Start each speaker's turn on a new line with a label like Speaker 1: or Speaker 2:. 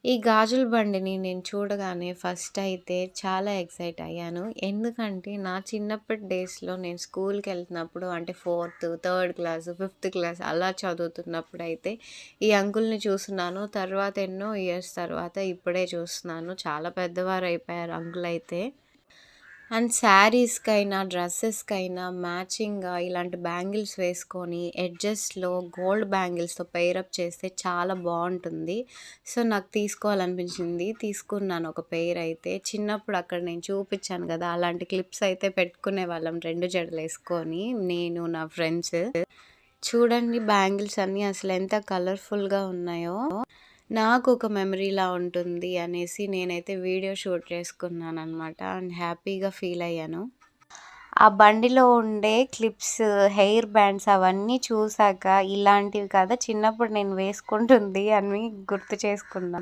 Speaker 1: ఈ గాజుల బండిని నేను చూడగానే ఫస్ట్ అయితే చాలా ఎక్సైట్ అయ్యాను. ఎందుకంటే నా చిన్నప్పటి డేస్‌లో నేను స్కూల్‌కెళ్తున్నప్పుడు అంటే fourth, third class, fifth class అలా చదువుతున్నప్పుడైతే ఈ అంకుల్‌ని చూస్తున్నాను. తర్వాత ఎన్నో ఇయర్స్ తర్వాత ఇప్పుడే చూస్తున్నాను. చాలా పెద్దవారైపోయారు అంకుల్ అయితే. అండ్ శారీస్‌కైనా, డ్రెసెస్‌కైనా మ్యాచింగ్‌గా ఇలాంటి బ్యాంగిల్స్ వేసుకొని ఎడ్జెస్‌లో గోల్డ్ బ్యాంగిల్స్‌తో పెయిరప్ చేస్తే చాలా బావుంటుంది. సో, నాకు తీసుకోవాలనిపించింది. తీసుకున్నాను ఒక పెయిర్ అయితే. చిన్నప్పుడు అక్కడ నేను చూపిచ్చాను గదా! అలాంటి క్లిప్స్ అయితే పెట్టుకునేవాళ్ళం 2 జడలేసుకొని నేను, నా ఫ్రెండ్స్. చూడండి బ్యాంగిల్స్ అన్నీ అసలెంత కలర్‌ఫుల్‌గా ఉన్నాయో. నాకొక మెమరీలా ఉంటుంది అనేసి నేనైతే వీడియో షూట్ చేసుకున్నాననమాట. అండ్ హ్యాపీగా ఫీలయ్యాను. ఆ బండిలో ఉండే క్లిప్స్, హెయిర్ బ్యాండ్స్ అవన్నీ చూసాక ఇలాంటివి కదా చిన్నప్పుడు నేను వేసుకుంటుంది అని గుర్తు చేసుకున్నాను.